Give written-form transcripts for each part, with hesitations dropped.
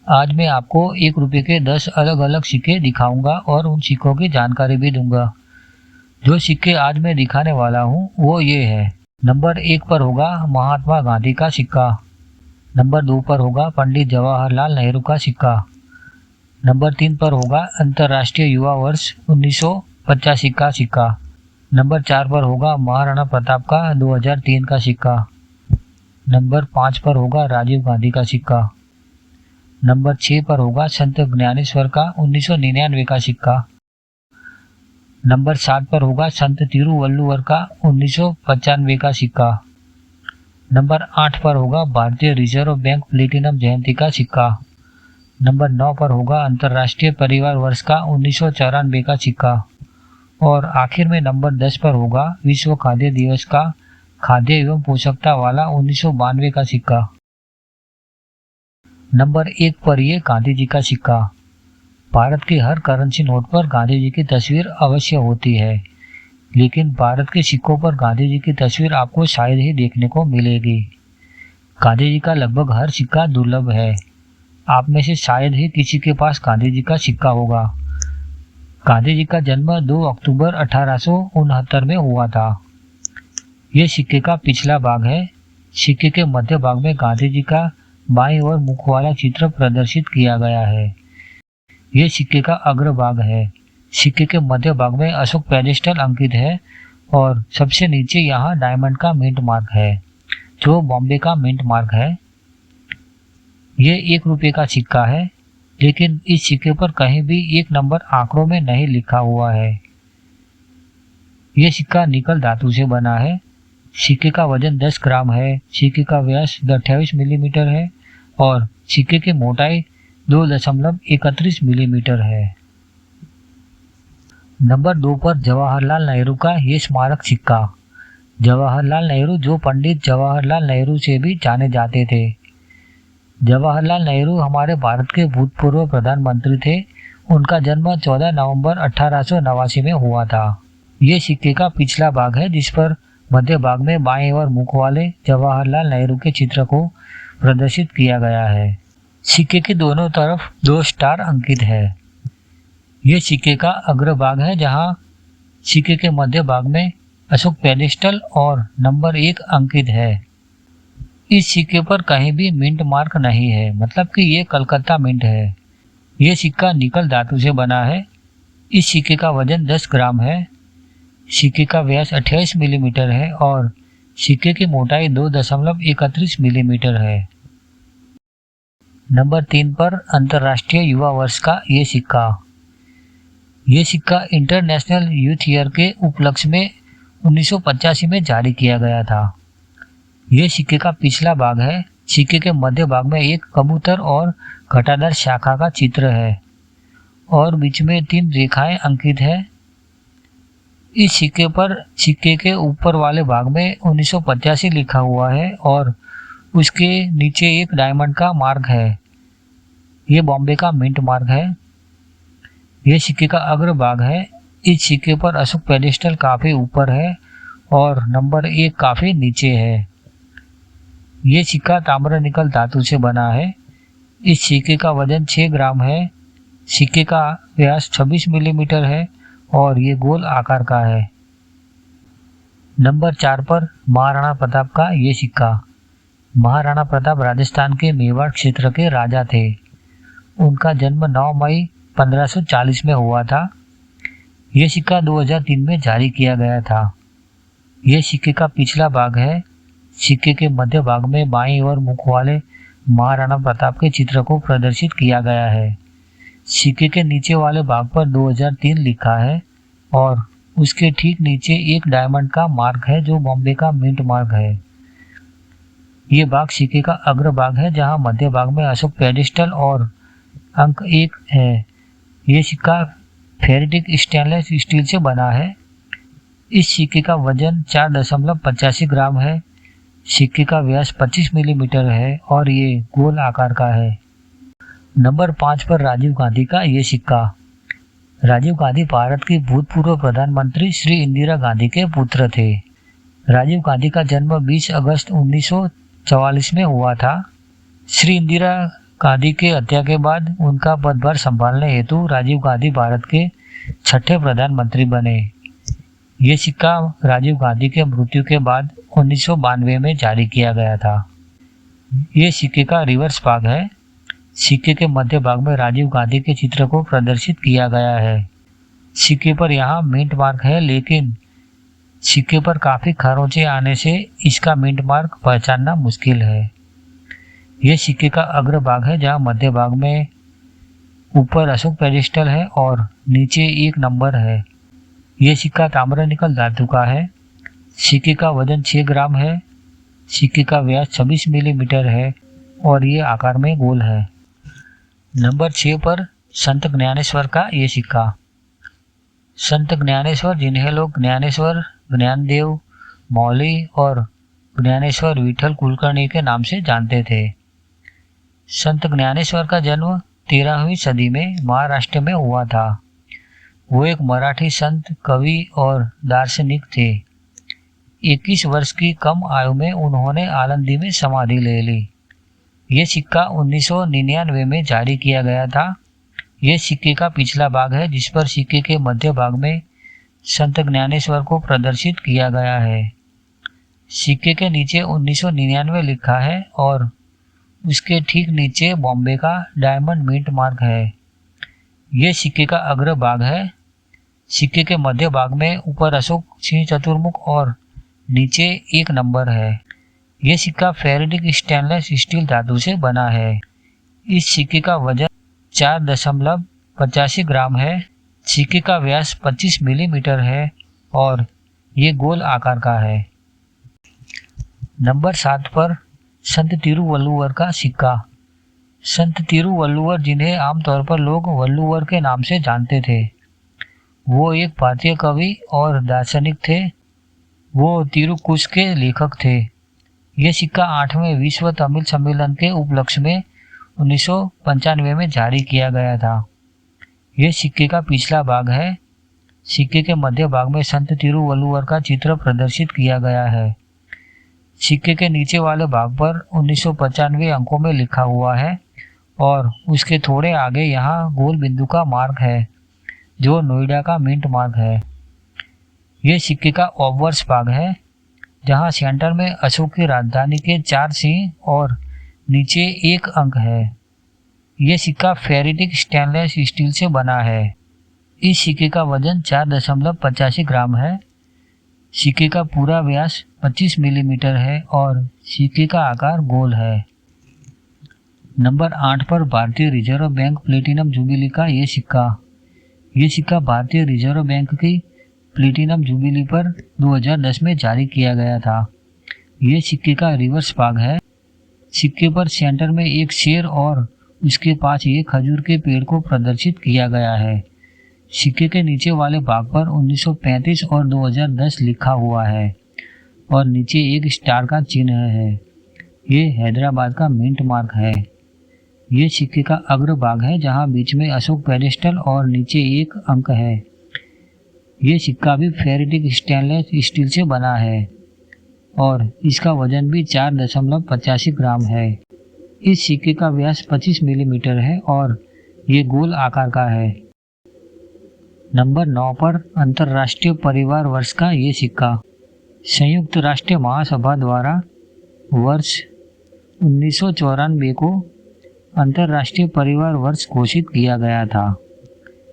आज मैं आपको 1 रुपये के 10 अलग अलग सिक्के दिखाऊंगा और उन सिक्कों की जानकारी भी दूंगा। जो सिक्के आज मैं दिखाने वाला हूँ वो ये है। नंबर 1 पर होगा महात्मा गांधी का सिक्का। नंबर 2 पर होगा पंडित जवाहरलाल नेहरू का सिक्का। नंबर 3 पर होगा अंतर्राष्ट्रीय युवा वर्ष 1985 का सिक्का। नंबर 4 पर होगा महाराणा प्रताप का 2003 का सिक्का। नंबर 5 पर होगा राजीव गांधी का सिक्का। नंबर 6 पर होगा संत ज्ञानेश्वर का 1999 का सिक्का। नंबर 7 पर होगा संत तिरुवल्लुवर का 1995 का सिक्का। नंबर 8 पर होगा भारतीय रिजर्व बैंक प्लेटिनम जयंती का सिक्का। नंबर 9 पर होगा अंतर्राष्ट्रीय परिवार वर्ष का 1994 का सिक्का। और आखिर में नंबर 10 पर होगा विश्व खाद्य दिवस का खाद्य एवं पोषकता वाला 1992 का सिक्का। नंबर 1 पर ये गांधी जी का सिक्का। भारत के हर करेंसी नोट पर गांधी जी की तस्वीर अवश्य होती है, लेकिन भारत के सिक्कों पर गांधी जी की तस्वीर आपको शायद ही देखने को मिलेगी। गांधी जी का लगभग हर सिक्का दुर्लभ है। आप में से शायद ही किसी के पास गांधी जी का सिक्का होगा। गांधी जी का जन्म 2 अक्टूबर 1869 में हुआ था। ये सिक्के का पिछला भाग है। सिक्के के मध्य भाग में गांधी जी का बाईं ओर मुख वाला चित्र प्रदर्शित किया गया है। ये सिक्के का अग्र भाग है। सिक्के के मध्य भाग में अशोक पेडेस्टल अंकित है और सबसे नीचे यहाँ डायमंड का मिंट मार्क है, जो बॉम्बे का मिंट मार्क है। ये 1 रुपये का सिक्का है, लेकिन इस सिक्के पर कहीं भी 1 नंबर आंकड़ों में नहीं लिखा हुआ है। ये सिक्का निकल धातु से बना है। सिक्के का वजन 10 ग्राम है। सिक्के का व्यास 28 मिलीमीटर है और सिक्के की मोटाई 2.31 मिलीमीटर है। नंबर 2 पर जवाहरलाल नेहरू का ये स्मारक सिक्का। जवाहरलाल नेहरू, जो पंडित जवाहरलाल नेहरू से भी जाने जाते थे। जवाहरलाल नेहरू हमारे भारत के भूतपूर्व प्रधानमंत्री थे। उनका जन्म 14 नवंबर 1889 में हुआ था। ये सिक्के का पिछला भाग है, जिस पर मध्य भाग में बाएं ओर मुख वाले जवाहरलाल नेहरू के चित्र को प्रदर्शित किया गया है। सिक्के के दोनों तरफ 2 स्टार अंकित है। ये सिक्के का अग्र भाग है, जहां सिक्के के मध्य भाग में अशोक पेडेस्टल और नंबर 1 अंकित है। इस सिक्के पर कहीं भी मिंट मार्क नहीं है, मतलब कि ये कलकत्ता मिंट है। ये सिक्का निकल धातु से बना है। इस सिक्के का वजन 10 ग्राम है। सिक्के का व्यास 28 मिलीमीटर है और सिक्के की मोटाई 2.31 मिलीमीटर है। नंबर 3 पर अंतर्राष्ट्रीय युवा वर्ष का ये सिक्का। ये सिक्का इंटरनेशनल यूथ ईयर के उपलक्ष्य में 1985 में जारी किया गया था। ये सिक्के का पिछला भाग है। सिक्के के मध्य भाग में एक कबूतर और घटादार शाखा का चित्र है और बीच में 3 रेखाएं अंकित है। इस सिक्के पर सिक्के के ऊपर वाले भाग में 1985 लिखा हुआ है और उसके नीचे एक डायमंड का मार्क है। ये बॉम्बे का मिंट मार्क है। ये सिक्के का अग्र भाग है। इस सिक्के पर अशोक पेडेस्टल काफी ऊपर है और नंबर 1 काफी नीचे है। ये सिक्का ताम्र निकल धातु से बना है। इस सिक्के का वजन 6 ग्राम है। सिक्के का व्यास 26 मिलीमीटर है और ये गोल आकार का है। नंबर 4 पर महाराणा प्रताप का ये सिक्का। महाराणा प्रताप राजस्थान के मेवाड़ क्षेत्र के राजा थे। उनका जन्म 9 मई 1540 में हुआ था। ये सिक्का 2003 में जारी किया गया था। ये सिक्के का पिछला भाग है। सिक्के के मध्य भाग में बाईं ओर मुख वाले महाराणा प्रताप के चित्र को प्रदर्शित किया गया है। सिक्के के नीचे वाले भाग पर 2003 लिखा है और उसके ठीक नीचे एक डायमंड का मार्क है, जो बॉम्बे का मिंट मार्क है। ये भाग सिक्के का अग्र भाग है, जहां मध्य भाग में अशोक पेडेस्टल और अंक 1 है। ये सिक्का फेरेटिक स्टेनलेस स्टील से बना है। इस सिक्के का वजन 4.85 ग्राम है। सिक्के का व्यास 25 मिलीमीटर है और ये गोल आकार का है। नंबर 5 पर राजीव गांधी का ये सिक्का। राजीव गांधी भारत की भूतपूर्व प्रधानमंत्री श्री इंदिरा गांधी के पुत्र थे। राजीव गांधी का जन्म 20 अगस्त 1944 में हुआ था। श्री इंदिरा गांधी के हत्या के बाद उनका पदभार संभालने हेतु राजीव गांधी भारत के छठे प्रधानमंत्री बने। ये सिक्का राजीव गांधी के मृत्यु के बाद 1992 में जारी किया गया था। ये सिक्के का रिवर्स भाग है। सिक्के के मध्य भाग में राजीव गांधी के चित्र को प्रदर्शित किया गया है। सिक्के पर यहाँ मिंट मार्क है, लेकिन सिक्के पर काफी खरोंचे आने से इसका मिंट मार्क पहचानना मुश्किल है। यह सिक्के का अग्र भाग है, जहाँ मध्य भाग में ऊपर अशोक पेडिस्टल है और नीचे एक नंबर है। यह सिक्का ताम्र निकल धातु का है। सिक्के का वजन 6 ग्राम है। सिक्के का व्यास 26 मिलीमीटर है और ये आकार में गोल है। नंबर 6 पर संत ज्ञानेश्वर का ये सिक्का। संत ज्ञानेश्वर, जिन्हें लोग ज्ञानेश्वर, ज्ञानदेव, मौली और ज्ञानेश्वर विठल कुलकर्णी के नाम से जानते थे। संत ज्ञानेश्वर का जन्म 13वीं सदी में महाराष्ट्र में हुआ था। वो एक मराठी संत, कवि और दार्शनिक थे। 21 वर्ष की कम आयु में उन्होंने आलंदी में समाधि ले ली। ये सिक्का 1999 में जारी किया गया था। यह सिक्के का पिछला भाग है, जिस पर सिक्के के मध्य भाग में संत ज्ञानेश्वर को प्रदर्शित किया गया है। सिक्के के नीचे 1999 लिखा है और उसके ठीक नीचे बॉम्बे का डायमंड मिंट मार्क है। यह सिक्के का अग्र भाग है। सिक्के के मध्य भाग में ऊपर अशोक सिंह चतुर्मुख और नीचे एक नंबर है। यह सिक्का फेरेटिक स्टेनलेस स्टील धातु से बना है। इस सिक्के का वजन 4.85 ग्राम है। सिक्के का व्यास 25 मिलीमीटर है और ये गोल आकार का है। नंबर 7 पर संत तिरुवल्लुवर का सिक्का। संत तिरुवल्लुवर, जिन्हें आमतौर पर लोग वल्लुवर के नाम से जानते थे, वो एक भारतीय कवि और दार्शनिक थे। वो तिरुकुश के लेखक थे। यह सिक्का 8वें विश्व तमिल सम्मेलन के उपलक्ष्य में 1995 में जारी किया गया था। यह सिक्के का पिछला भाग है। सिक्के के मध्य भाग में संत तिरुवल्लुवर का चित्र प्रदर्शित किया गया है। सिक्के के नीचे वाले भाग पर 1995 अंकों में लिखा हुआ है और उसके थोड़े आगे यहाँ गोल बिंदु का मार्क है, जो नोएडा का मिंट मार्क है। यह सिक्के का ऑब्वर्स भाग है, जहाँ सेंटर में अशोक की राजधानी के 4 सिंह और नीचे एक अंक है। यह सिक्का फेरेटिक स्टेनलेस स्टील से बना है। इस सिक्के का वजन 4.85 ग्राम है। सिक्के का पूरा व्यास 25 मिलीमीटर है और सिक्के का आकार गोल है। नंबर 8 पर भारतीय रिजर्व बैंक प्लेटिनम जुबिली का ये सिक्का। ये सिक्का भारतीय रिजर्व बैंक की प्लेटिनम जुबिली पर 2010 में जारी किया गया था। ये सिक्के का रिवर्स भाग है। सिक्के पर सेंटर में एक शेर और उसके पास एक खजूर के पेड़ को प्रदर्शित किया गया है। सिक्के के नीचे वाले भाग पर 1935 और 2010 लिखा हुआ है और नीचे एक स्टार का चिन्ह है। ये हैदराबाद का मिंट मार्क है। ये सिक्के का अग्र भाग है, जहां बीच में अशोक पेडिस्टल और नीचे एक अंक है। ये सिक्का भी फेरेटिक स्टेनलेस स्टील से बना है और इसका वजन भी 4.85 ग्राम है। इस सिक्के का व्यास 25 मिलीमीटर है और ये गोल आकार का है। नंबर 9 पर अंतर्राष्ट्रीय परिवार वर्ष का ये सिक्का। संयुक्त राष्ट्र महासभा द्वारा वर्ष 1994 को अंतर्राष्ट्रीय परिवार वर्ष घोषित किया गया था।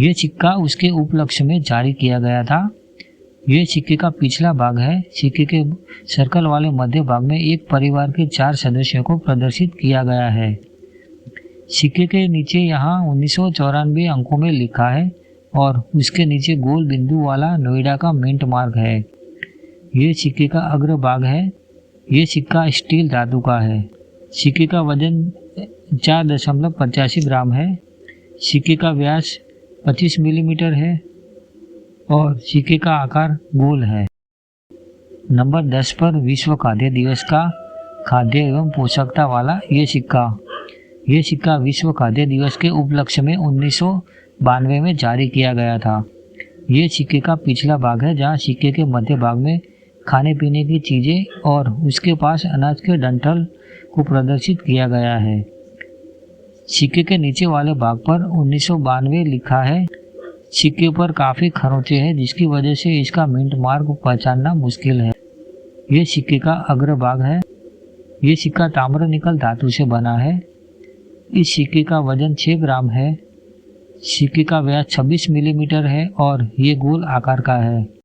ये सिक्का उसके उपलक्ष्य में जारी किया गया था। ये सिक्के का पिछला भाग है। सिक्के के सर्कल वाले मध्य भाग में एक परिवार के 4 सदस्यों को प्रदर्शित किया गया है। सिक्के के नीचे यहाँ 1994 अंकों में लिखा है और उसके नीचे गोल बिंदु वाला नोएडा का मिंट मार्क है। ये सिक्के का अग्र भाग है। ये सिक्का स्टील धातु का है। सिक्के का वजन 4.85 ग्राम है। सिक्के का व्यास 25 मिलीमीटर है और सिक्के का आकार गोल है। नंबर 10 पर विश्व खाद्य दिवस का खाद्य एवं पोषकता वाला ये सिक्का। ये सिक्का विश्व खाद्य दिवस के उपलक्ष्य में 1992 में जारी किया गया था। ये सिक्के का पिछला भाग है, जहाँ सिक्के के मध्य भाग में खाने पीने की चीज़ें और उसके पास अनाज के डंठल को प्रदर्शित किया गया है। सिक्के के नीचे वाले भाग पर 1992 लिखा है। सिक्के पर काफ़ी खरोंचे हैं जिसकी वजह से इसका मिंट मार्क पहचानना मुश्किल है। ये सिक्के का अग्रभाग है। ये सिक्का ताम्र निकल धातु से बना है। इस सिक्के का वजन 6 ग्राम है। सिक्के का व्यास 26 मिलीमीटर है और ये गोल आकार का है।